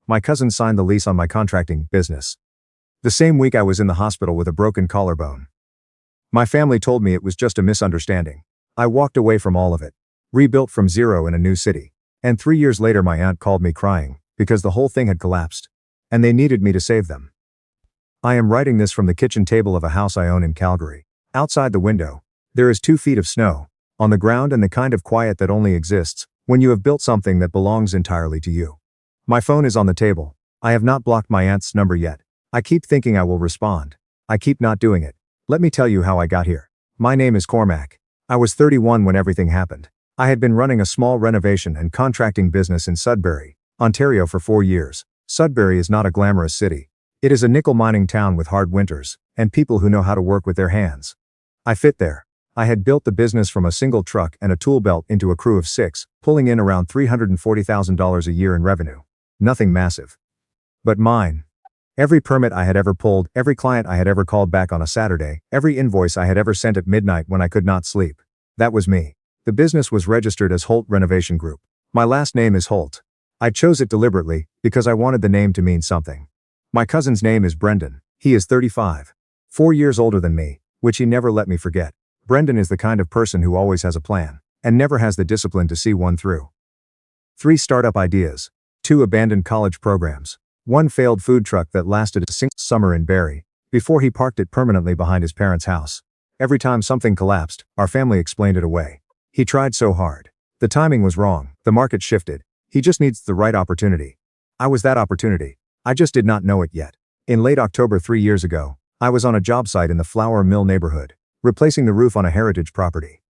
My cousin signed the lease on my contracting business. The same week I was in the hospital with a broken collarbone. My family told me it was just a misunderstanding. I walked away from all of it. Rebuilt from zero in a new city. And 3 years later my aunt called me crying, because the whole thing had collapsed. And they needed me to save them. I am writing this from the kitchen table of a house I own in Calgary. Outside the window, there is 2 feet of snow, on the ground, and the kind of quiet that only exists when you have built something that belongs entirely to you. My phone is on the table. I have not blocked my aunt's number yet. I keep thinking I will respond. I keep not doing it. Let me tell you how I got here. My name is Cormac. I was 31 when everything happened. I had been running a small renovation and contracting business in Sudbury, Ontario for 4 years. Sudbury is not a glamorous city. It is a nickel mining town with hard winters, and people who know how to work with their hands. I fit there. I had built the business from a single truck and a tool belt into a crew of 6, pulling in around $340,000 a year in revenue. Nothing massive. But mine. Every permit I had ever pulled, every client I had ever called back on a Saturday, every invoice I had ever sent at midnight when I could not sleep. That was me. The business was registered as Holt Renovation Group. My last name is Holt. I chose it deliberately, because I wanted the name to mean something. My cousin's name is Brendan. He is 35. 4 years older than me, which he never let me forget. Brendan is the kind of person who always has a plan, and never has the discipline to see one through. 3 startup ideas. 2 abandoned college programs. 1 failed food truck that lasted a single summer in Barrie, before he parked it permanently behind his parents' house. Every time something collapsed, our family explained it away. He tried so hard. The timing was wrong, the market shifted. He just needs the right opportunity. I was that opportunity. I just did not know it yet. In late October 3 years ago, I was on a job site in the flour mill neighborhood, replacing the roof on a heritage property.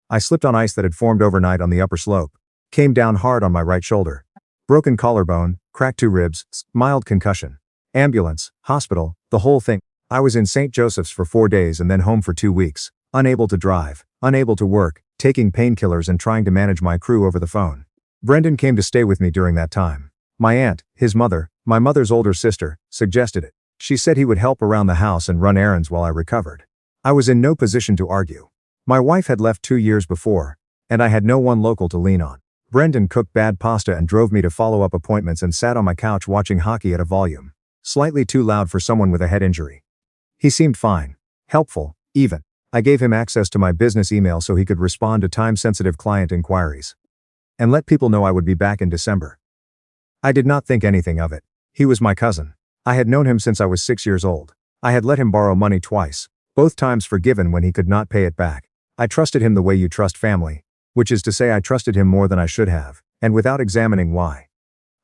I slipped on ice that had formed overnight on the upper slope. Came down hard on my right shoulder. Broken collarbone, cracked 2 ribs, mild concussion. Ambulance, hospital, the whole thing. I was in St. Joseph's for 4 days and then home for 2 weeks, unable to drive, unable to work, taking painkillers and trying to manage my crew over the phone. Brendan came to stay with me during that time. My aunt, his mother, my mother's older sister, suggested it. She said he would help around the house and run errands while I recovered. I was in no position to argue. My wife had left 2 years before, and I had no one local to lean on. Brendan cooked bad pasta and drove me to follow-up appointments and sat on my couch watching hockey at a volume slightly too loud for someone with a head injury. He seemed fine, helpful, even. I gave him access to my business email so he could respond to time-sensitive client inquiries and let people know I would be back in December. I did not think anything of it. He was my cousin. I had known him since I was 6 years old. I had let him borrow money twice, both times forgiven when he could not pay it back. I trusted him the way you trust family, which is to say I trusted him more than I should have, and without examining why.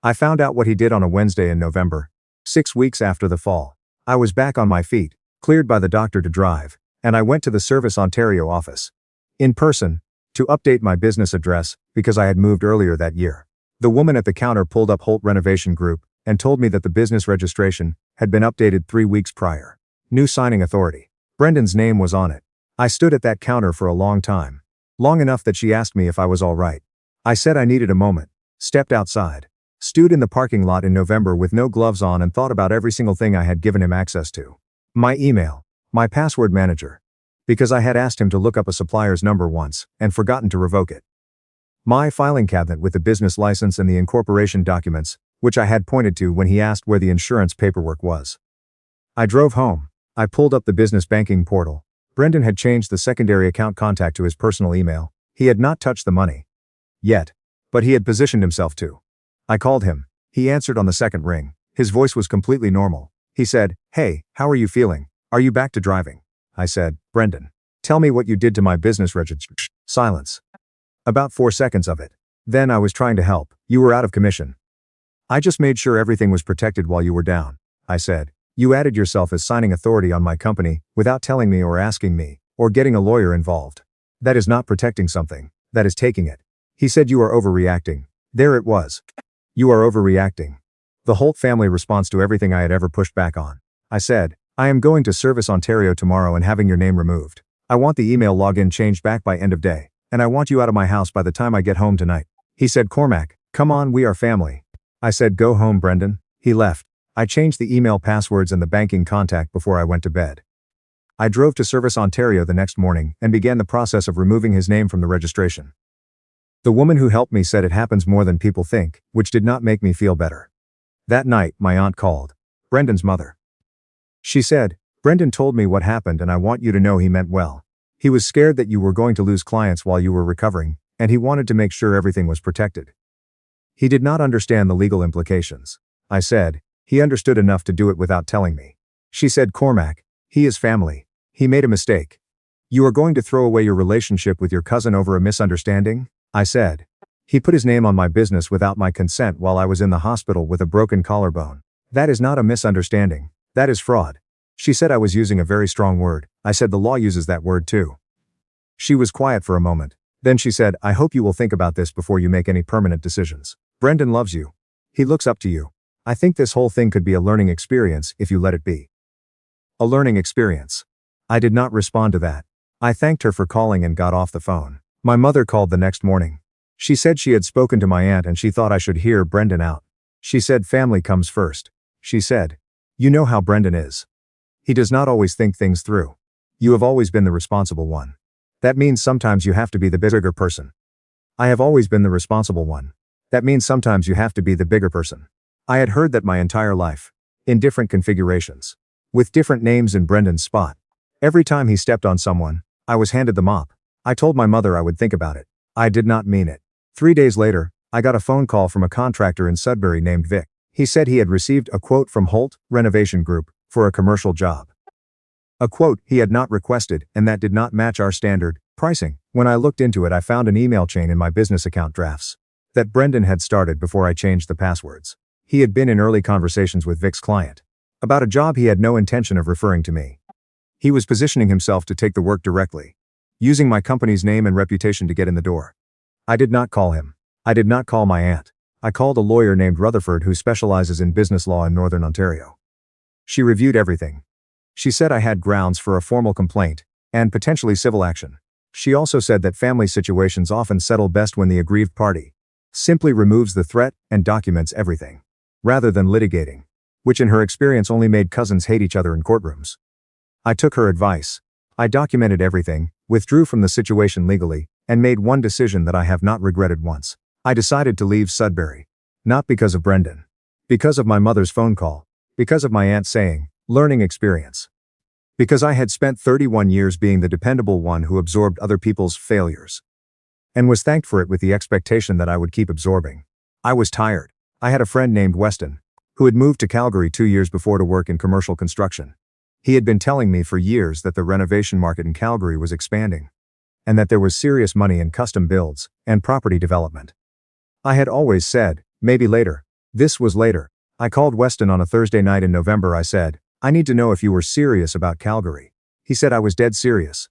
I found out what he did on a Wednesday in November, 6 weeks after the fall. I was back on my feet, cleared by the doctor to drive, and I went to the ServiceOntario office, in person, to update my business address, because I had moved earlier that year. The woman at the counter pulled up Holt Renovation Group, and told me that the business registration had been updated 3 weeks prior. New signing authority. Brendan's name was on it. I stood at that counter for a long time. Long enough that she asked me if I was all right. I said I needed a moment, stepped outside, stood in the parking lot in November with no gloves on and thought about every single thing I had given him access to. My email, my password manager. Because I had asked him to look up a supplier's number once, and forgotten to revoke it. My filing cabinet with the business license and the incorporation documents, which I had pointed to when he asked where the insurance paperwork was. I drove home. I pulled up the business banking portal. Brendan had changed the secondary account contact to his personal email. He had not touched the money yet, but he had positioned himself to. I called him. He answered on the second ring. His voice was completely normal. He said, "Hey, how are you feeling? Are you back to driving?" I said, "Brendan, tell me what you did to my business registration." Silence. About 4 seconds of it. Then I was trying to help. "You were out of commission. I just made sure everything was protected while you were down." I said, "You added yourself as signing authority on my company, without telling me or asking me, or getting a lawyer involved. That is not protecting something, that is taking it." He said, "You are overreacting." There it was. "You are overreacting." The Holt family response to everything I had ever pushed back on. I said, "I am going to ServiceOntario tomorrow and having your name removed. I want the email login changed back by end of day, and I want you out of my house by the time I get home tonight." He said, "Cormac, come on, we are family." I said, "Go home, Brendan." He left. I changed the email passwords and the banking contact before I went to bed. I drove to ServiceOntario the next morning and began the process of removing his name from the registration. The woman who helped me said it happens more than people think, which did not make me feel better. That night, my aunt called. Brendan's mother. She said, "Brendan told me what happened and I want you to know he meant well. He was scared that you were going to lose clients while you were recovering, and he wanted to make sure everything was protected. He did not understand the legal implications." I said, "He understood enough to do it without telling me." She said, "Cormac, he is family. He made a mistake. You are going to throw away your relationship with your cousin over a misunderstanding?" I said, "He put his name on my business without my consent while I was in the hospital with a broken collarbone. That is not a misunderstanding. That is fraud." She said I was using a very strong word. I said the law uses that word too. She was quiet for a moment. Then she said, "I hope you will think about this before you make any permanent decisions. Brendan loves you. He looks up to you. I think this whole thing could be a learning experience if you let it be." A learning experience. I did not respond to that. I thanked her for calling and got off the phone. My mother called the next morning. She said she had spoken to my aunt and she thought I should hear Brendan out. She said family comes first. She said, "You know how Brendan is. He does not always think things through. You have always been the responsible one. That means sometimes you have to be the bigger person." I have always been the responsible one. That means sometimes you have to be the bigger person. I had heard that my entire life. In different configurations. With different names in Brendan's spot. Every time he stepped on someone, I was handed the mop. I told my mother I would think about it. I did not mean it. 3 days later, I got a phone call from a contractor in Sudbury named Vic. He said he had received a quote from Holt Renovation Group for a commercial job. A quote he had not requested and that did not match our standard pricing. When I looked into it, I found an email chain in my business account drafts that Brendan had started before I changed the passwords. He had been in early conversations with Vic's client about a job he had no intention of referring to me. He was positioning himself to take the work directly, using my company's name and reputation to get in the door. I did not call him. I did not call my aunt. I called a lawyer named Rutherford who specializes in business law in Northern Ontario. She reviewed everything. She said I had grounds for a formal complaint and potentially civil action. She also said that family situations often settle best when the aggrieved party simply removes the threat and documents everything, rather than litigating, which in her experience only made cousins hate each other in courtrooms. I took her advice. I documented everything, withdrew from the situation legally, and made one decision that I have not regretted once. I decided to leave Sudbury. Not because of Brendan. Because of my mother's phone call. Because of my aunt saying, "Learning experience." Because I had spent 31 years being the dependable one who absorbed other people's failures. And was thanked for it with the expectation that I would keep absorbing. I was tired. I had a friend named Weston, who had moved to Calgary 2 years before to work in commercial construction. He had been telling me for years that the renovation market in Calgary was expanding, and that there was serious money in custom builds and property development. I had always said, maybe later. This was later. I called Weston on a Thursday night in November. I said, "I need to know if you were serious about Calgary." He said I was dead serious.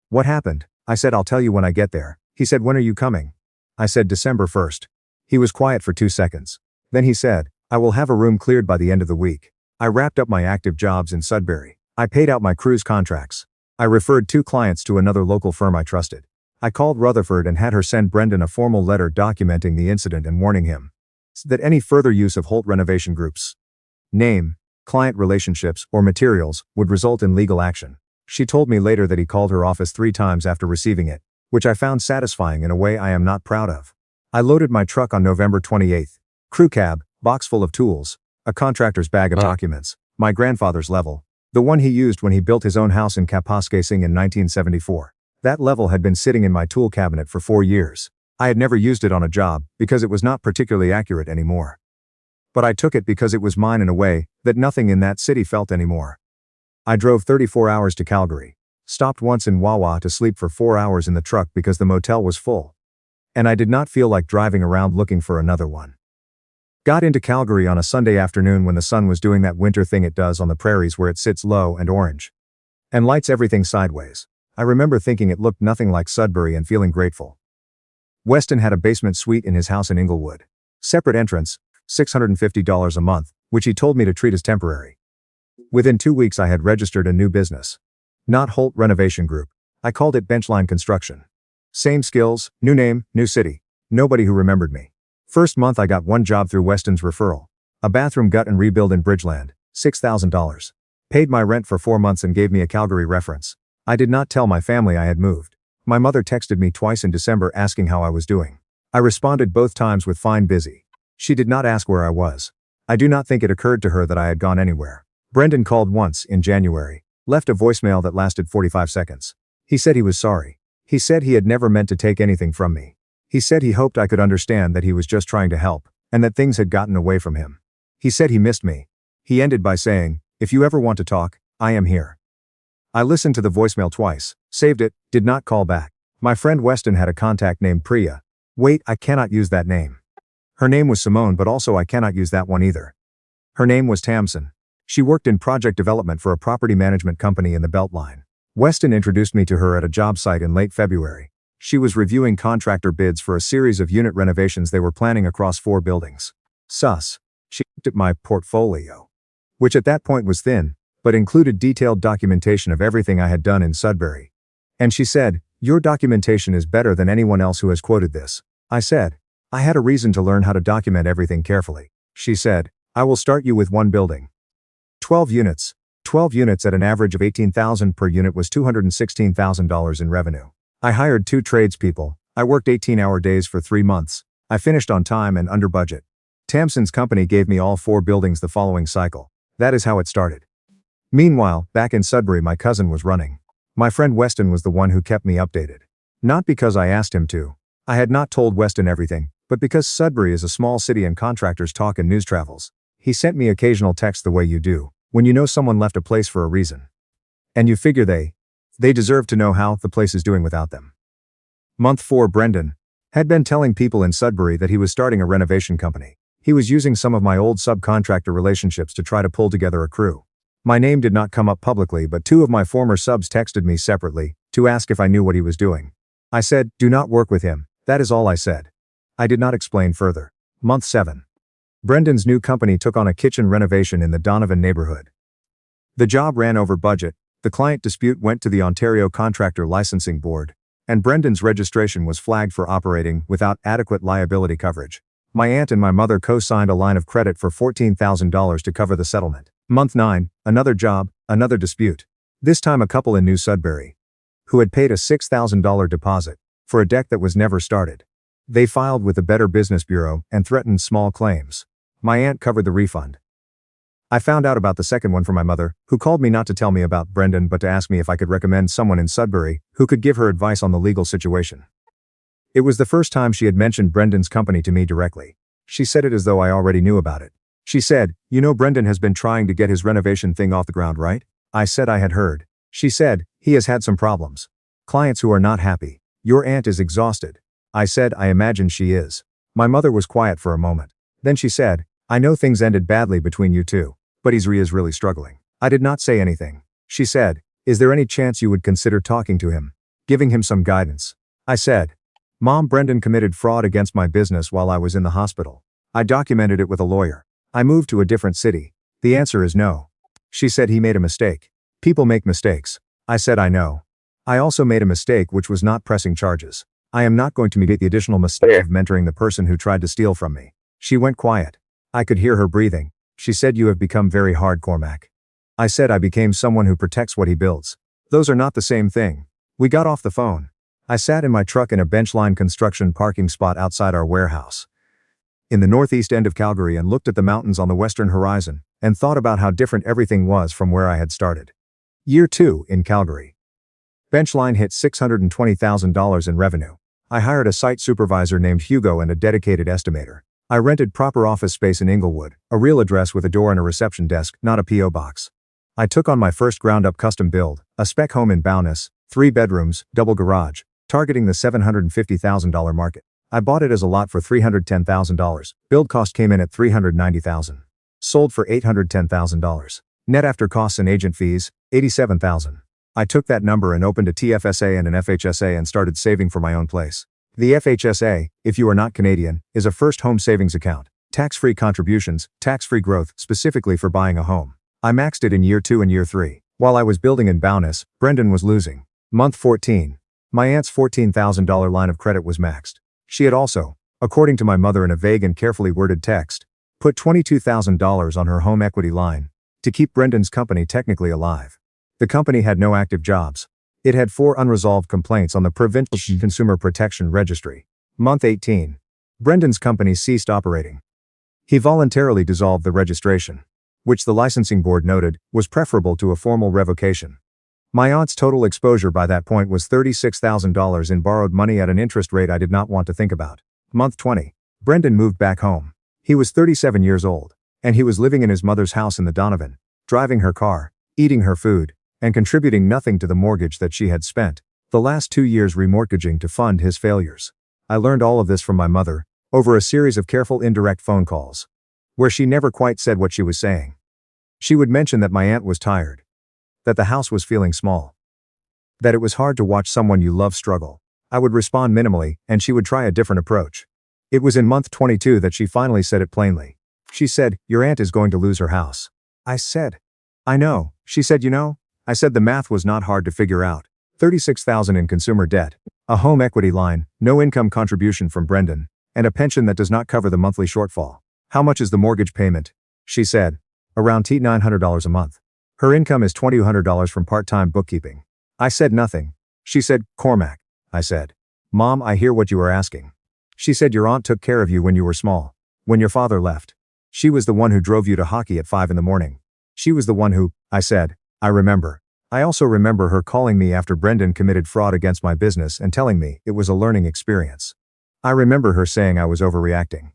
"What happened?" I said, "I'll tell you when I get there." He said, "When are you coming?" I said, "December 1st. He was quiet for 2 seconds. Then he said, "I will have a room cleared by the end of the week." I wrapped up my active jobs in Sudbury. I paid out my cruise contracts. I referred 2 clients to another local firm I trusted. I called Rutherford and had her send Brendan a formal letter documenting the incident and warning him that any further use of Holt Renovation Group's name, client relationships, or materials would result in legal action. She told me later that he called her office 3 times after receiving it, which I found satisfying in a way I am not proud of. I loaded my truck on November 28th. Crew cab, box full of tools, a contractor's bag of documents, my grandfather's level, the one he used when he built his own house in Kapuskasing in 1974. That level had been sitting in my tool cabinet for 4 years. I had never used it on a job because it was not particularly accurate anymore. But I took it because it was mine in a way that nothing in that city felt anymore. I drove 34 hours to Calgary, stopped once in Wawa to sleep for 4 hours in the truck because the motel was full. And I did not feel like driving around looking for another one. Got into Calgary on a Sunday afternoon when the sun was doing that winter thing it does on the prairies where it sits low and orange and lights everything sideways. I remember thinking it looked nothing like Sudbury and feeling grateful. Weston had a basement suite in his house in Inglewood. Separate entrance, $650 a month, which he told me to treat as temporary. Within 2 weeks I had registered a new business. Not Holt Renovation Group. I called it Benchline Construction. Same skills, new name, new city. Nobody who remembered me. First month I got 1 job through Weston's referral. A bathroom gut and rebuild in Bridgeland, $6,000. Paid my rent for 4 months and gave me a Calgary reference. I did not tell my family I had moved. My mother texted me twice in December asking how I was doing. I responded both times with fine busy. She did not ask where I was. I do not think it occurred to her that I had gone anywhere. Brendan called once, in January, left a voicemail that lasted 45 seconds. He said he was sorry. He said he had never meant to take anything from me. He said he hoped I could understand that he was just trying to help, and that things had gotten away from him. He said he missed me. He ended by saying, "If you ever want to talk, I am here." I listened to the voicemail twice, saved it, did not call back. My friend Weston had a contact named Priya. Wait, I cannot use that name. Her name was Simone, but also I cannot use that one either. Her name was Tamsin. She worked in project development for a property management company in the Beltline. Weston introduced me to her at a job site in late February. She was reviewing contractor bids for a series of unit renovations they were planning across 4 buildings. Sus. She looked at my portfolio, which at that point was thin, but included detailed documentation of everything I had done in Sudbury. And she said, "Your documentation is better than anyone else who has quoted this." I said, "I had a reason to learn how to document everything carefully." She said, "I will start you with 1 building. 12 units. 12 units at an average of $18,000 per unit was $216,000 in revenue. I hired 2 tradespeople. I worked 18-hour days for 3 months. I finished on time and under budget. Tamsin's company gave me all 4 buildings the following cycle. That is how it started." Meanwhile, back in Sudbury, my cousin was running. My friend Weston was the one who kept me updated. Not because I asked him to. I had not told Weston everything, but because Sudbury is a small city and contractors talk and news travels. He sent me occasional texts the way you do, when you know someone left a place for a reason. And you figure they deserve to know how the place is doing without them. Month 4. Brendan had been telling people in Sudbury that he was starting a renovation company. He was using some of my old subcontractor relationships to try to pull together a crew. My name did not come up publicly, but 2 of my former subs texted me separately to ask if I knew what he was doing. I said, "Do not work with him." That is all I said. I did not explain further. Month 7. Brendan's new company took on a kitchen renovation in the Donovan neighborhood. The job ran over budget, the client dispute went to the Ontario Contractor Licensing Board, and Brendan's registration was flagged for operating without adequate liability coverage. My aunt and my mother co-signed a line of credit for $14,000 to cover the settlement. Month 9, another job, another dispute. This time a couple in New Sudbury, who had paid a $6,000 deposit for a deck that was never started. They filed with the Better Business Bureau and threatened small claims. My aunt covered the refund. I found out about the second one from my mother, who called me not to tell me about Brendan but to ask me if I could recommend someone in Sudbury who could give her advice on the legal situation. It was the first time she had mentioned Brendan's company to me directly. She said it as though I already knew about it. She said, "You know Brendan has been trying to get his renovation thing off the ground, right?" I said I had heard. She said, "He has had some problems. Clients who are not happy. Your aunt is exhausted." I said I imagine she is. My mother was quiet for a moment. Then she said, "I know things ended badly between you two, but Isri is really struggling." I did not say anything. She said, "Is there any chance you would consider talking to him? Giving him some guidance?" I said, "Mom, Brendan committed fraud against my business while I was in the hospital. I documented it with a lawyer. I moved to a different city. The answer is no." She said he made a mistake. People make mistakes. I said I know. I also made a mistake which was not pressing charges. I am not going to make the additional mistake of mentoring the person who tried to steal from me. She went quiet. I could hear her breathing. She said, "You have become very hard, Cormac." I said I became someone who protects what he builds. Those are not the same thing. We got off the phone. I sat in my truck in a benchline construction parking spot outside our warehouse in the northeast end of Calgary and looked at the mountains on the western horizon and thought about how different everything was from where I had started. Year 2 in Calgary. Benchline hit $620,000 in revenue. I hired a site supervisor named Hugo and a dedicated estimator. I rented proper office space in Inglewood, a real address with a door and a reception desk, not a P.O. box. I took on my first ground-up custom build, a spec home in Bowness, 3 bedrooms, double garage, targeting the $750,000 market. I bought it as a lot for $310,000. Build cost came in at $390,000. Sold for $810,000. Net after costs and agent fees, $87,000. I took that number and opened a TFSA and an FHSA and started saving for my own place. The FHSA, if you are not Canadian, is a first home savings account. Tax-free contributions, tax-free growth, specifically for buying a home. I maxed it in year 2 and year 3. While I was building in Bowness, Brendan was losing. Month 14. My aunt's $14,000 line of credit was maxed. She had also, according to my mother in a vague and carefully worded text, put $22,000 on her home equity line to keep Brendan's company technically alive. The company had no active jobs. It had 4 unresolved complaints on the Provincial Consumer Protection Registry. Month 18. Brendan's company ceased operating. He voluntarily dissolved the registration, which the licensing board noted was preferable to a formal revocation. My aunt's total exposure by that point was $36,000 in borrowed money at an interest rate I did not want to think about. Month 20. Brendan moved back home. He was 37 years old, and he was living in his mother's house in the Donovan, driving her car, eating her food, and contributing nothing to the mortgage that she had spent the last 2 years remortgaging to fund his failures. I learned all of this from my mother, over a series of careful indirect phone calls, where she never quite said what she was saying. She would mention that my aunt was tired, that the house was feeling small, that it was hard to watch someone you love struggle. I would respond minimally, and she would try a different approach. It was in month 22 that she finally said it plainly. She said, "Your aunt is going to lose her house." I said, "I know." She said, "You know?" I said the math was not hard to figure out. $36,000 in consumer debt, a home equity line, no income contribution from Brendan, and a pension that does not cover the monthly shortfall. "How much is the mortgage payment?" she said. "Around $900 a month. Her income is $2,200 from part-time bookkeeping." I said nothing. She said, "Cormac." I said, "Mom, I hear what you are asking." She said, "Your aunt took care of you when you were small. When your father left. She was the one who drove you to hockey at 5 in the morning. She was the one who," I said, "I remember." I also remember her calling me after Brendan committed fraud against my business and telling me it was a learning experience. I remember her saying I was overreacting.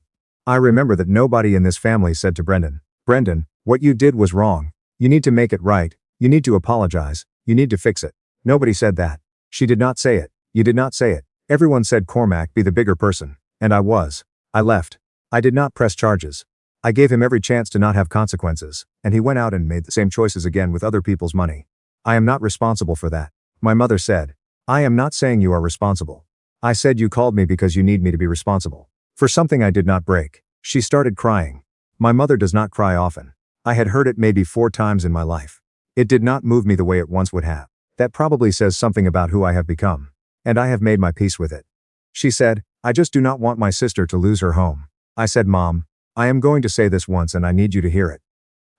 I remember that nobody in this family said to Brendan, "Brendan, what you did was wrong. You need to make it right. You need to apologize. You need to fix it." Nobody said that. She did not say it. You did not say it. Everyone said, "Cormac, be the bigger person." And I was. I left. I did not press charges. I gave him every chance to not have consequences, and he went out and made the same choices again with other people's money. I am not responsible for that. My mother said, "I am not saying you are responsible." I said, "You called me because you need me to be responsible for something I did not break." She started crying. My mother does not cry often. I had heard it maybe 4 times in my life. It did not move me the way it once would have. That probably says something about who I have become. And I have made my peace with it. She said, "I just do not want my sister to lose her home." I said, "Mom, I am going to say this once and I need you to hear it.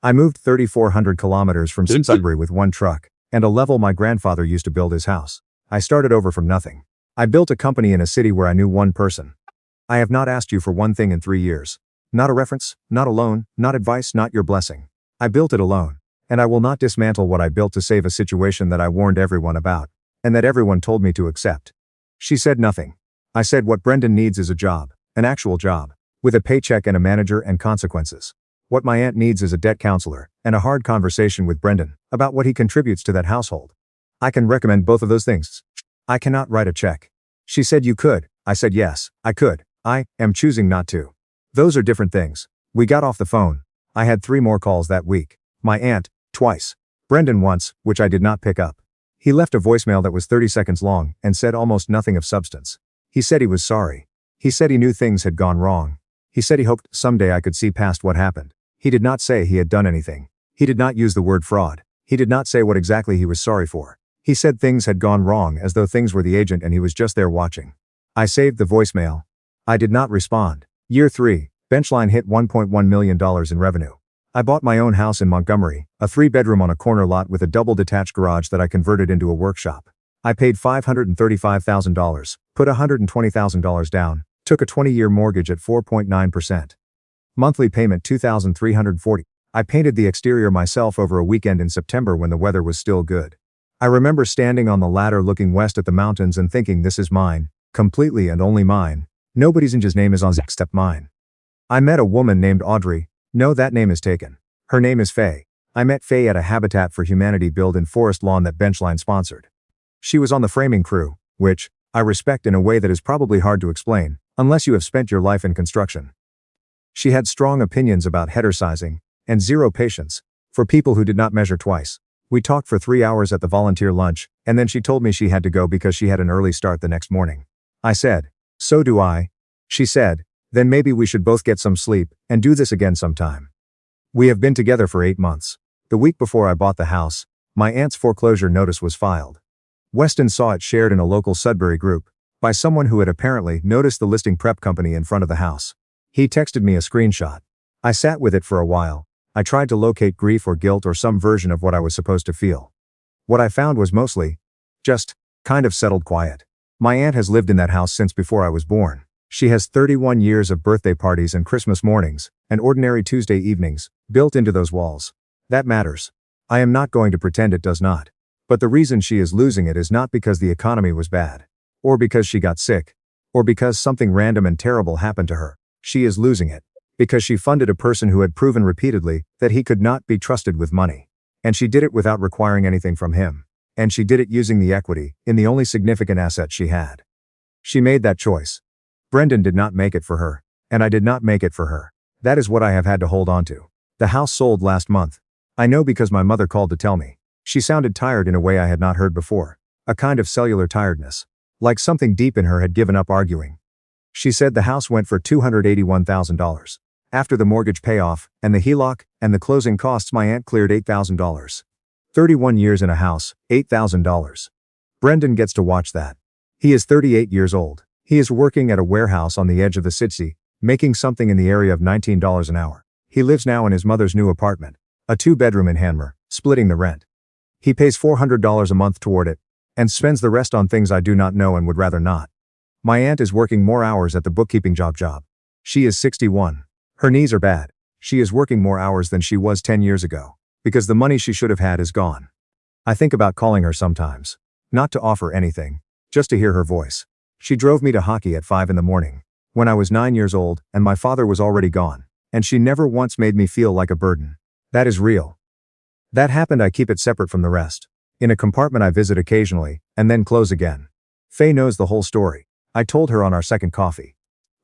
I moved 3,400 kilometers from Sudbury with one truck, and a level my grandfather used to build his house. I started over from nothing. I built a company in a city where I knew one person. I have not asked you for one thing in 3 years. Not a reference, not a loan, not advice, not your blessing. I built it alone. And I will not dismantle what I built to save a situation that I warned everyone about, and that everyone told me to accept." She said nothing. I said, "What Brendan needs is a job, an actual job, with a paycheck and a manager and consequences. What my aunt needs is a debt counselor, and a hard conversation with Brendan about what he contributes to that household. I can recommend both of those things. I cannot write a check." She said, "You could." I said, "Yes, I could. I am choosing not to." Those are different things. We got off the phone. I had 3 more calls that week. My aunt, twice. Brendan once, which I did not pick up. He left a voicemail that was 30 seconds long and said almost nothing of substance. He said he was sorry. He said he knew things had gone wrong. He said he hoped someday I could see past what happened. He did not say he had done anything. He did not use the word fraud. He did not say what exactly he was sorry for. He said things had gone wrong as though things were the agent and he was just there watching. I saved the voicemail. I did not respond. Year 3, Benchline hit $1.1 million in revenue. I bought my own house in Montgomery, a 3-bedroom on a corner lot with a double detached garage that I converted into a workshop. I paid $535,000, put $120,000 down, took a 20-year mortgage at 4.9%. Monthly payment $2,340. I painted the exterior myself over a weekend in September when the weather was still good. I remember standing on the ladder looking west at the mountains and thinking, this is mine, completely and only mine. Nobody's name is on except mine. I met a woman named Audrey. No, that name is taken. Her name is Faye. I met Faye at a Habitat for Humanity build in Forest Lawn that Benchline sponsored. She was on the framing crew, which I respect in a way that is probably hard to explain, unless you have spent your life in construction. She had strong opinions about header sizing, and zero patience for people who did not measure twice. We talked for 3 hours at the volunteer lunch, and then she told me she had to go because she had an early start the next morning. I said, "So do I." She said, "Then maybe we should both get some sleep and do this again sometime." We have been together for 8 months. The week before I bought the house, my aunt's foreclosure notice was filed. Weston saw it shared in a local Sudbury group by someone who had apparently noticed the listing prep company in front of the house. He texted me a screenshot. I sat with it for a while. I tried to locate grief or guilt or some version of what I was supposed to feel. What I found was mostly just kind of settled quiet. My aunt has lived in that house since before I was born. She has 31 years of birthday parties and Christmas mornings, and ordinary Tuesday evenings, built into those walls. That matters. I am not going to pretend it does not. But the reason she is losing it is not because the economy was bad. Or because she got sick. Or because something random and terrible happened to her. She is losing it because she funded a person who had proven repeatedly that he could not be trusted with money. And she did it without requiring anything from him. And she did it using the equity in the only significant asset she had. She made that choice. Brendan did not make it for her. And I did not make it for her. That is what I have had to hold on to. The house sold last month. I know because my mother called to tell me. She sounded tired in a way I had not heard before. A kind of cellular tiredness. Like something deep in her had given up arguing. She said the house went for $281,000. After the mortgage payoff, and the HELOC, and the closing costs, my aunt cleared $8,000. 31 years in a house, $8,000. Brendan gets to watch that. He is 38 years old. He is working at a warehouse on the edge of the city, making something in the area of $19 an hour. He lives now in his mother's new apartment, a 2-bedroom in Hanmer, splitting the rent. He pays $400 a month toward it, and spends the rest on things I do not know and would rather not. My aunt is working more hours at the bookkeeping job. She is 61. Her knees are bad. She is working more hours than she was 10 years ago, because the money she should have had is gone. I think about calling her sometimes. Not to offer anything, just to hear her voice. She drove me to hockey at 5 in the morning, when I was 9 years old and my father was already gone, and she never once made me feel like a burden. That is real. That happened. I keep it separate from the rest. In a compartment I visit occasionally, and then close again. Faye knows the whole story. I told her on our second coffee.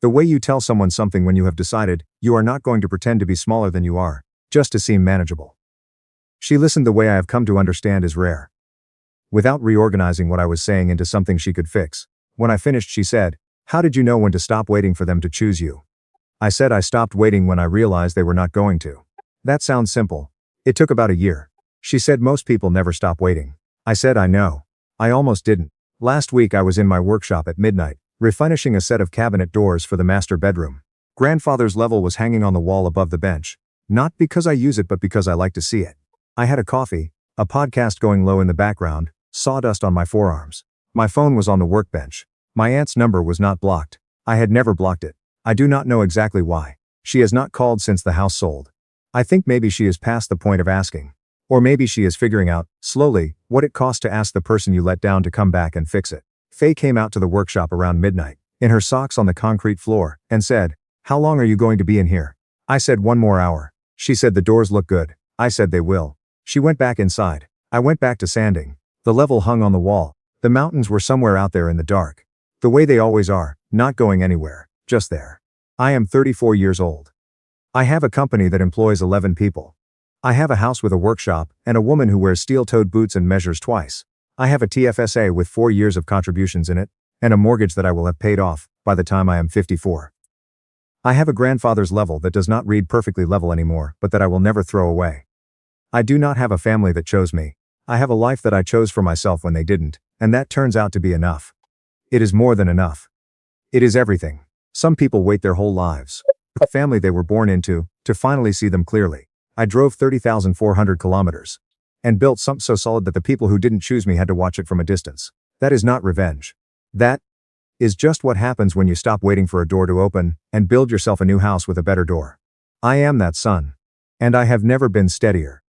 The way you tell someone something when you have decided, you are not going to pretend to be smaller than you are, just to seem manageable. She listened the way I have come to understand is rare. Without reorganizing what I was saying into something she could fix. When I finished she said, "How did you know when to stop waiting for them to choose you?" I said I stopped waiting when I realized they were not going to. That sounds simple. It took about a year. She said most people never stop waiting. I said I know. I almost didn't. Last week I was in my workshop at midnight, refinishing a set of cabinet doors for the master bedroom. Grandfather's level was hanging on the wall above the bench. Not because I use it but because I like to see it. I had a coffee, a podcast going low in the background, sawdust on my forearms. My phone was on the workbench. My aunt's number was not blocked. I had never blocked it. I do not know exactly why. She has not called since the house sold. I think maybe she is past the point of asking. Or maybe she is figuring out, slowly, what it costs to ask the person you let down to come back and fix it. Faye came out to the workshop around midnight, in her socks on the concrete floor, and said, "How long are you going to be in here?" I said 1 more hour. She said the doors look good. I said they will. She went back inside. I went back to sanding. The level hung on the wall. The mountains were somewhere out there in the dark. The way they always are, not going anywhere, just there. I am 34 years old. I have a company that employs 11 people. I have a house with a workshop, and a woman who wears steel-toed boots and measures twice. I have a TFSA with 4 years of contributions in it, and a mortgage that I will have paid off by the time I am 54. I have a grandfather's level that does not read perfectly level anymore, but that I will never throw away. I do not have a family that chose me. I have a life that I chose for myself when they didn't, and that turns out to be enough. It is more than enough. It is everything. Some people wait their whole lives, the family they were born into, to finally see them clearly. I drove 30,400 kilometers. And built something so solid that the people who didn't choose me had to watch it from a distance. That is not revenge. That is just what happens when you stop waiting for a door to open, and build yourself a new house with a better door. I am that son. And I have never been steadier.